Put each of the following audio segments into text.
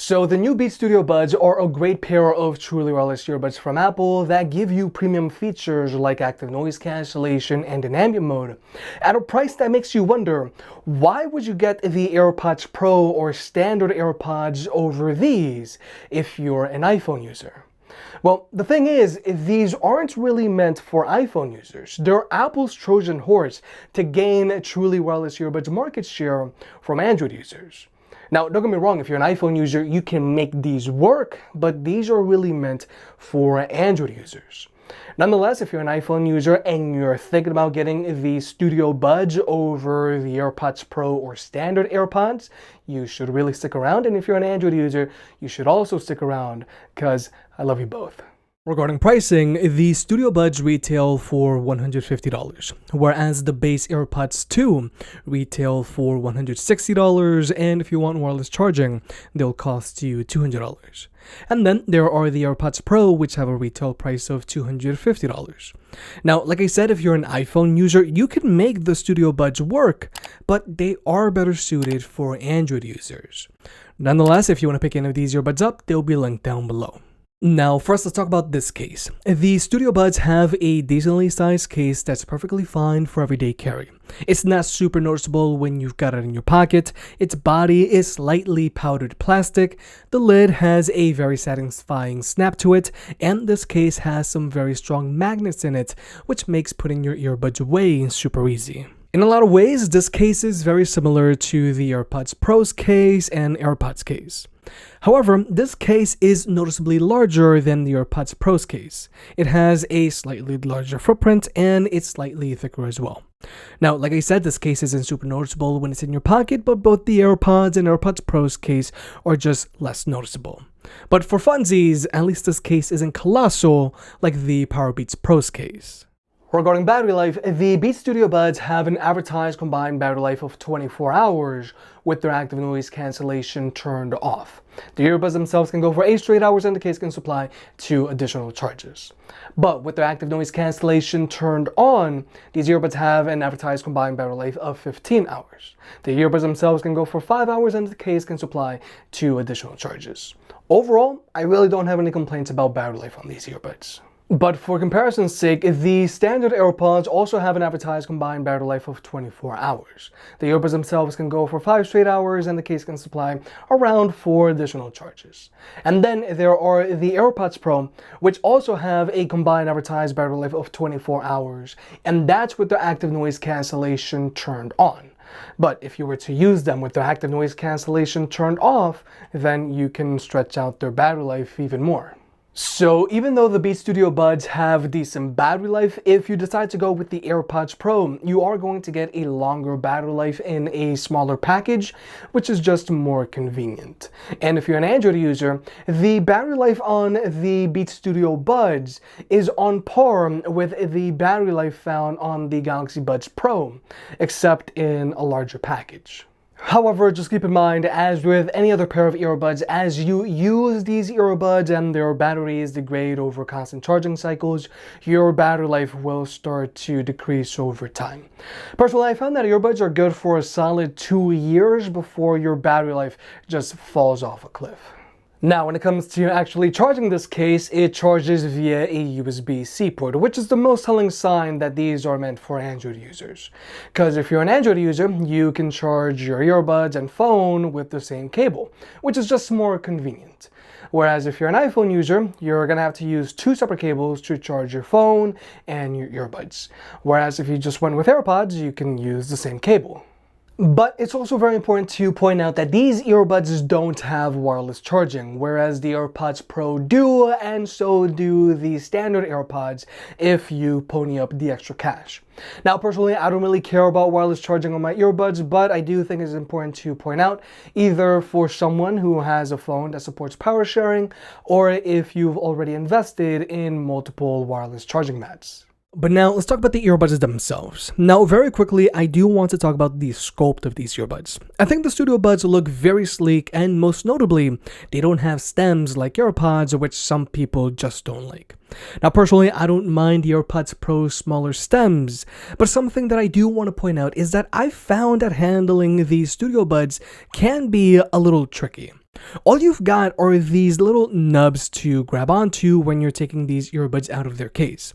So the new Beats Studio Buds are a great pair of truly wireless earbuds from Apple that give you premium features like Active Noise Cancellation and an Ambient Mode at a price that makes you wonder, why would you get the AirPods Pro or standard AirPods over these if you're an iPhone user? Well, the thing is, these aren't really meant for iPhone users. They're Apple's Trojan horse to gain truly wireless earbuds market share from Android users. Now, don't get me wrong, if you're an iPhone user, you can make these work, but these are really meant for Android users. Nonetheless, if you're an iPhone user and you're thinking about getting the Studio Buds over the AirPods Pro or standard AirPods, you should really stick around. And if you're an Android user, you should also stick around because I love you both. Regarding pricing, the Studio Buds retail for $150, whereas the base AirPods 2 retail for $160, and if you want wireless charging, they'll cost you $200. And then there are the AirPods Pro, which have a retail price of $250. Now, like I said, if you're an iPhone user, you can make the Studio Buds work, but they are better suited for Android users. Nonetheless, if you want to pick any of these earbuds up, they'll be linked down below. Now, first let's talk about this case. The Studio Buds have a decently sized case that's perfectly fine for everyday carry. It's not super noticeable when you've got it in your pocket. Its body is slightly powdered plastic. The lid has a very satisfying snap to it, and this case has some very strong magnets in it, which makes putting your earbuds away super easy. In a lot of ways, this case is very similar to the AirPods Pro's case and AirPods case. However, this case is noticeably larger than the AirPods Pro's case. It has a slightly larger footprint and it's slightly thicker as well. Now, like I said, this case isn't super noticeable when it's in your pocket, but both the AirPods and AirPods Pro's case are just less noticeable. But for funsies, at least this case isn't colossal like the Powerbeats Pro's case. Regarding battery life, the Beats Studio Buds have an advertised combined battery life of 24 hours with their Active Noise Cancellation turned off. The earbuds themselves can go for 8 straight hours and the case can supply 2 additional charges. But with their Active Noise Cancellation turned on, these earbuds have an advertised combined battery life of 15 hours. The earbuds themselves can go for 5 hours and the case can supply 2 additional charges. Overall, I really don't have any complaints about battery life on these earbuds. But for comparison's sake, the standard AirPods also have an advertised combined battery life of 24 hours. The earbuds themselves can go for 5 straight hours and the case can supply around 4 additional charges. And then there are the AirPods Pro, which also have a combined advertised battery life of 24 hours, and that's with the Active Noise Cancellation turned on. But if you were to use them with the Active Noise Cancellation turned off, then you can stretch out their battery life even more. So even though the Beats Studio Buds have decent battery life, if you decide to go with the AirPods Pro, you are going to get a longer battery life in a smaller package, which is just more convenient. And if you're an Android user, the battery life on the Beats Studio Buds is on par with the battery life found on the Galaxy Buds Pro, except in a larger package. However, just keep in mind, as with any other pair of earbuds, as you use these earbuds and their batteries degrade over constant charging cycles, your battery life will start to decrease over time. Personally, I found that earbuds are good for a solid 2 years before your battery life just falls off a cliff. Now, when it comes to actually charging this case, it charges via a USB-C port, which is the most telling sign that these are meant for Android users. Because if you're an Android user, you can charge your earbuds and phone with the same cable, which is just more convenient. Whereas if you're an iPhone user, you're going to have to use 2 separate cables to charge your phone and your earbuds. Whereas if you just went with AirPods, you can use the same cable. But it's also very important to point out that these earbuds don't have wireless charging, whereas the AirPods Pro do, and so do the standard AirPods if you pony up the extra cash. Now, personally, I don't really care about wireless charging on my earbuds, but I do think it's important to point out, either for someone who has a phone that supports power sharing, or if you've already invested in multiple wireless charging mats. But now let's talk about the earbuds themselves. Now, very quickly, I do want to talk about the sculpt of these earbuds. I think the Studio Buds look very sleek, and most notably, they don't have stems like AirPods, which some people just don't like. Now, personally, I don't mind the AirPods Pro's smaller stems, but something that I do want to point out is that I found that handling these Studio Buds can be a little tricky. All you've got are these little nubs to grab onto when you're taking these earbuds out of their case.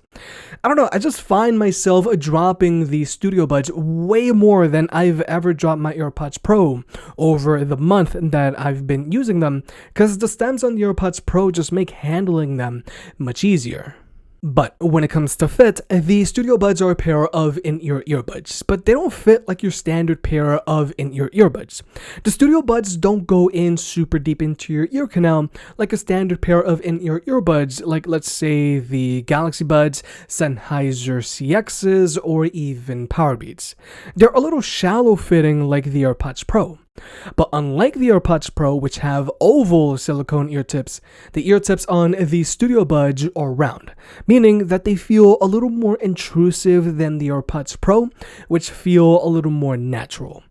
I don't know, I just find myself dropping the Studio Buds way more than I've ever dropped my AirPods Pro over the month that I've been using them, because the stems on the AirPods Pro just make handling them much easier. But when it comes to fit, the Studio Buds are a pair of in-ear earbuds, but they don't fit like your standard pair of in-ear earbuds. The Studio Buds don't go in super deep into your ear canal like a standard pair of in-ear earbuds, like let's say the Galaxy Buds, Sennheiser CXs, or even Powerbeats. They're a little shallow fitting like the AirPods Pro. But unlike the AirPods Pro, which have oval silicone ear tips, the ear tips on the Studio Buds are round, meaning that they feel a little more intrusive than the AirPods Pro, which feel a little more natural.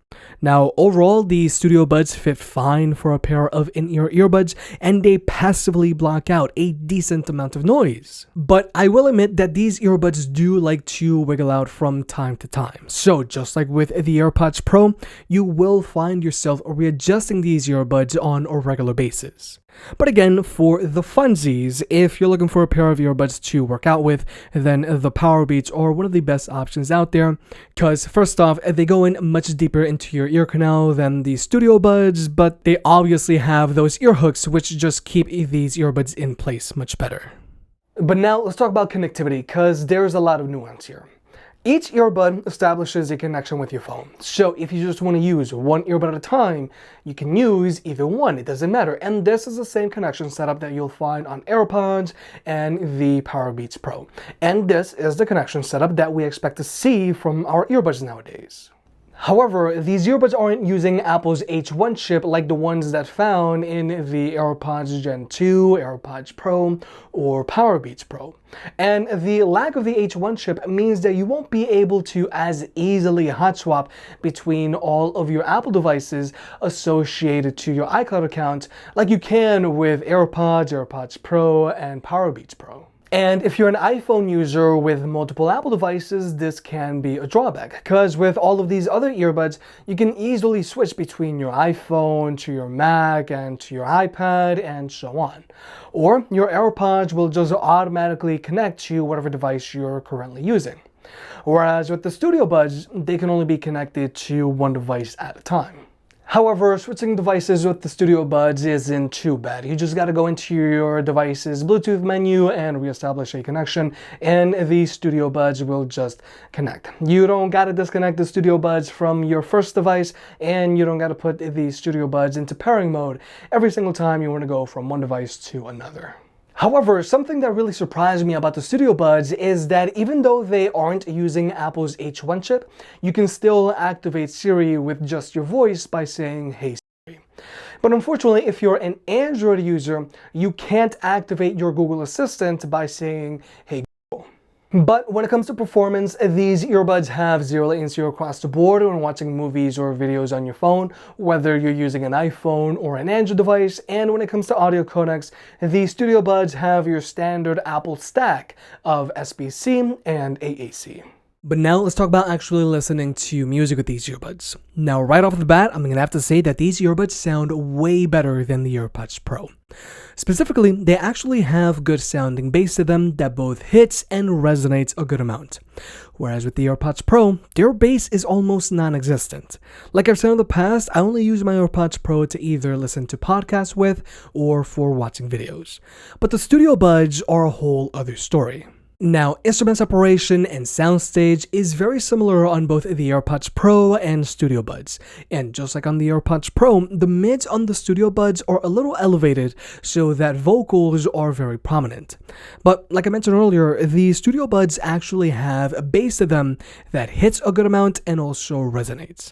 Now, overall, the Studio Buds fit fine for a pair of in-ear earbuds, and they passively block out a decent amount of noise. But I will admit that these earbuds do like to wiggle out from time to time. So, just like with the AirPods Pro, you will find yourself readjusting these earbuds on a regular basis. But again, for the funsies, if you're looking for a pair of earbuds to work out with, then the Powerbeats are one of the best options out there, because first off, they go in much deeper into your ear canal than the Studio Buds, but they obviously have those ear hooks which just keep these earbuds in place much better. But now let's talk about connectivity, because there's a lot of nuance here. Each earbud establishes a connection with your phone. So if you just want to use one earbud at a time, you can use either one, it doesn't matter. And this is the same connection setup that you'll find on AirPods and the Powerbeats Pro. And this is the connection setup that we expect to see from our earbuds nowadays. However, these earbuds aren't using Apple's H1 chip like the ones that found in the AirPods Gen 2, AirPods Pro, or Powerbeats Pro. And the lack of the H1 chip means that you won't be able to as easily hot swap between all of your Apple devices associated to your iCloud account like you can with AirPods, AirPods Pro, and Powerbeats Pro. And if you're an iPhone user with multiple Apple devices, this can be a drawback, because with all of these other earbuds, you can easily switch between your iPhone to your Mac and to your iPad and so on. Or your AirPods will just automatically connect to whatever device you're currently using. Whereas with the Studio Buds, they can only be connected to one device at a time. However, switching devices with the Studio Buds isn't too bad. You just gotta go into your device's Bluetooth menu and reestablish a connection, and the Studio Buds will just connect. You don't gotta disconnect the Studio Buds from your first device, and you don't gotta put the Studio Buds into pairing mode every single time you wanna go from one device to another. However, something that really surprised me about the Studio Buds is that even though they aren't using Apple's H1 chip, you can still activate Siri with just your voice by saying, "Hey Siri." But unfortunately, if you're an Android user, you can't activate your Google Assistant by saying, "Hey Google." But when it comes to performance, these earbuds have zero latency across the board when watching movies or videos on your phone, whether you're using an iPhone or an Android device. And when it comes to audio codecs, the Studio Buds have your standard Apple stack of SBC and AAC. But now let's talk about actually listening to music with these earbuds. Now, right off the bat, I'm going to have to say that these earbuds sound way better than the AirPods Pro. Specifically, they actually have good sounding bass to them that both hits and resonates a good amount. Whereas with the AirPods Pro, their bass is almost non-existent. Like I've said in the past, I only use my AirPods Pro to either listen to podcasts with or for watching videos. But the Studio Buds are a whole other story. Now, instrument separation and soundstage is very similar on both the AirPods Pro and Studio Buds. And just like on the AirPods Pro, the mids on the Studio Buds are a little elevated so that vocals are very prominent. But like I mentioned earlier, the Studio Buds actually have a bass to them that hits a good amount and also resonates.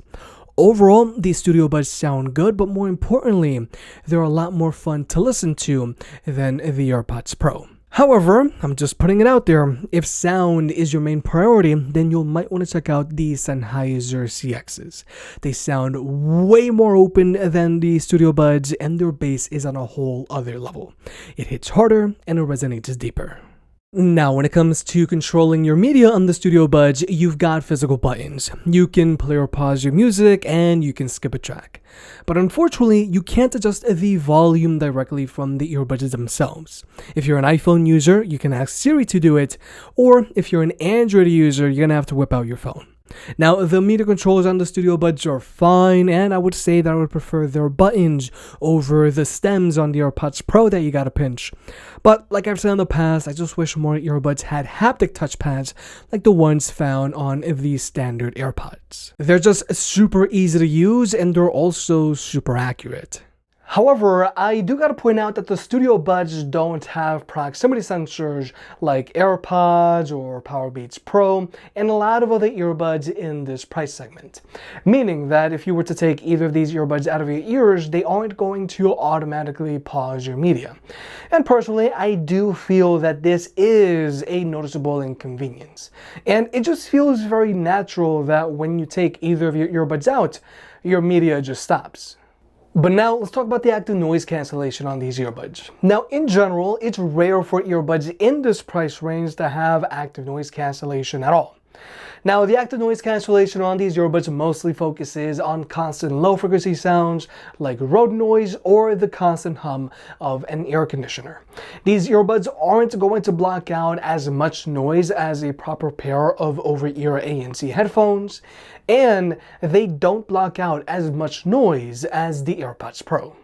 Overall, these Studio Buds sound good, but more importantly, they're a lot more fun to listen to than the AirPods Pro. However, I'm just putting it out there, if sound is your main priority, then you might want to check out the Sennheiser CXs. They sound way more open than the Studio Buds, and their bass is on a whole other level. It hits harder and it resonates deeper. Now, when it comes to controlling your media on the Studio Buds, you've got physical buttons. You can play or pause your music, and you can skip a track. But unfortunately, you can't adjust the volume directly from the earbuds themselves. If you're an iPhone user, you can ask Siri to do it, or if you're an Android user, you're gonna have to whip out your phone. Now, the media controls on the Studio Buds are fine, and I would say that I would prefer their buttons over the stems on the AirPods Pro that you gotta pinch. But like I've said in the past, I just wish more earbuds had haptic touchpads like the ones found on the standard AirPods. They're just super easy to use, and they're also super accurate. However, I do gotta point out that the Studio Buds don't have proximity sensors like AirPods or AirPods Pro and a lot of other earbuds in this price segment. Meaning that if you were to take either of these earbuds out of your ears, they aren't going to automatically pause your media. And personally, I do feel that this is a noticeable inconvenience. And it just feels very natural that when you take either of your earbuds out, your media just stops. But now let's talk about the active noise cancellation on these earbuds. Now, in general, it's rare for earbuds in this price range to have active noise cancellation at all. Now, the active noise cancellation on these earbuds mostly focuses on constant low frequency sounds like road noise or the constant hum of an air conditioner. These earbuds aren't going to block out as much noise as a proper pair of over-ear ANC headphones, and they don't block out as much noise as the AirPods Pro.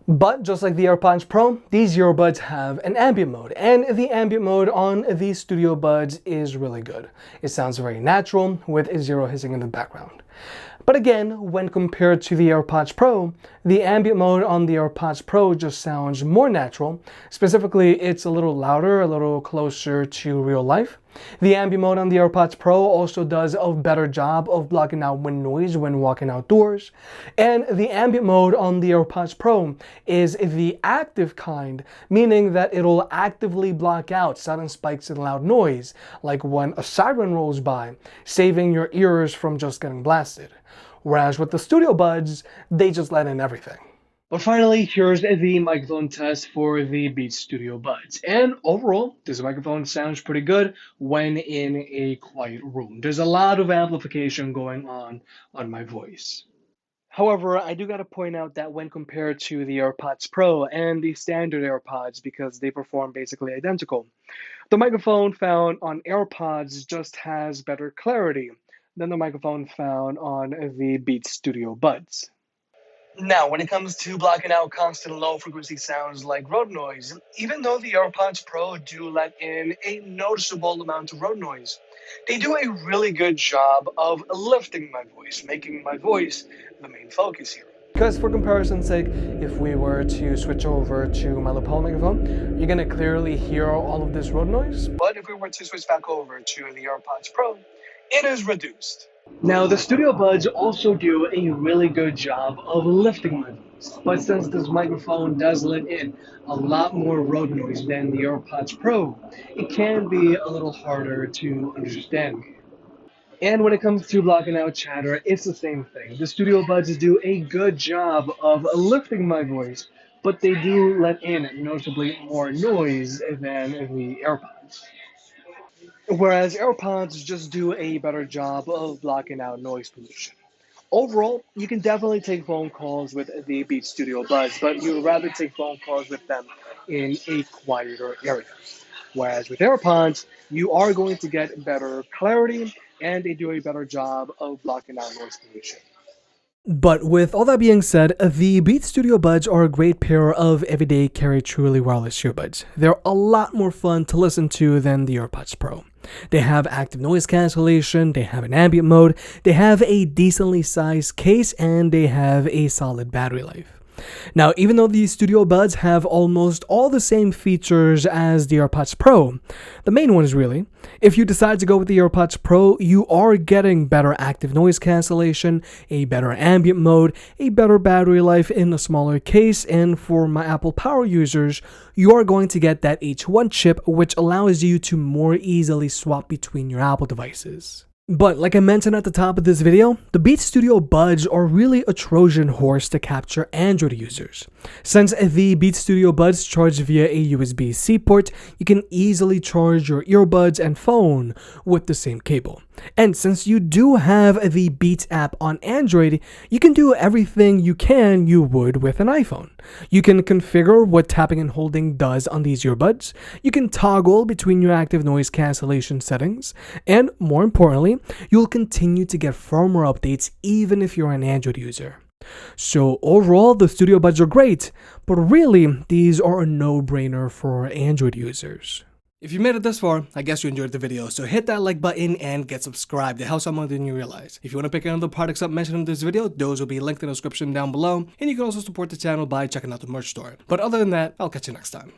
But just like the AirPods Pro, these earbuds have an ambient mode, and the ambient mode on these Studio Buds is really good. It sounds very natural with zero hissing in the background. But again, when compared to the AirPods Pro, the ambient mode on the AirPods Pro just sounds more natural. Specifically, it's a little louder, a little closer to real life. The ambient mode on the AirPods Pro also does a better job of blocking out wind noise when walking outdoors. And the ambient mode on the AirPods Pro is the active kind, meaning that it'll actively block out sudden spikes in loud noise, like when a siren rolls by, saving your ears from just getting blasted. Whereas with the Studio Buds, they just let in everything. But finally, here's the microphone test for the Beats Studio Buds. And overall, this microphone sounds pretty good when in a quiet room. There's a lot of amplification going on my voice. However, I do gotta point out that when compared to the AirPods Pro and the standard AirPods, because they perform basically identical, the microphone found on AirPods just has better clarity than the microphone found on the Beats Studio Buds. Now, when it comes to blocking out constant low frequency sounds like road noise, even though the AirPods Pro do let in a noticeable amount of road noise, they do a really good job of lifting my voice, making my voice the main focus here. Because for comparison's sake, if we were to switch over to my lapel microphone, you're gonna clearly hear all of this road noise. But if we were to switch back over to the AirPods Pro, it is reduced. Now, the Studio Buds also do a really good job of lifting my voice, but since this microphone does let in a lot more road noise than the AirPods Pro, it can be a little harder to understand me. And when it comes to blocking out chatter, it's the same thing. The Studio Buds do a good job of lifting my voice, but they do let in noticeably more noise than the AirPods. Whereas AirPods just do a better job of blocking out noise pollution. Overall, you can definitely take phone calls with the Beats Studio Buds, but you would rather take phone calls with them in a quieter area. Whereas with AirPods, you are going to get better clarity and they do a better job of blocking out noise pollution. But with all that being said, the Beats Studio Buds are a great pair of everyday carry truly wireless earbuds. They're a lot more fun to listen to than the AirPods Pro. They have active noise cancellation, they have an ambient mode, they have a decently sized case, and they have a solid battery life. Now, even though these Studio Buds have almost all the same features as the AirPods Pro, the main ones really, if you decide to go with the AirPods Pro, you are getting better active noise cancellation, a better ambient mode, a better battery life in a smaller case, and for my Apple Power users, you are going to get that H1 chip, which allows you to more easily swap between your Apple devices. But like I mentioned at the top of this video, the Beats Studio Buds are really a Trojan horse to capture Android users. Since the Beats Studio Buds charge via a USB-C port, you can easily charge your earbuds and phone with the same cable. And since you do have the Beats app on Android, you can do everything you would with an iPhone. You can configure what tapping and holding does on these earbuds. You can toggle between your active noise cancellation settings. And more importantly, you'll continue to get firmware updates even if you're an Android user. So overall, the Studio Buds are great, but really, these are a no-brainer for Android users. If you made it this far, I guess you enjoyed the video, so hit that like button and get subscribed. It helps out more than you realize. If you want to pick any of the products up mentioned in this video, those will be linked in the description down below, and you can also support the channel by checking out the merch store. But other than that, I'll catch you next time.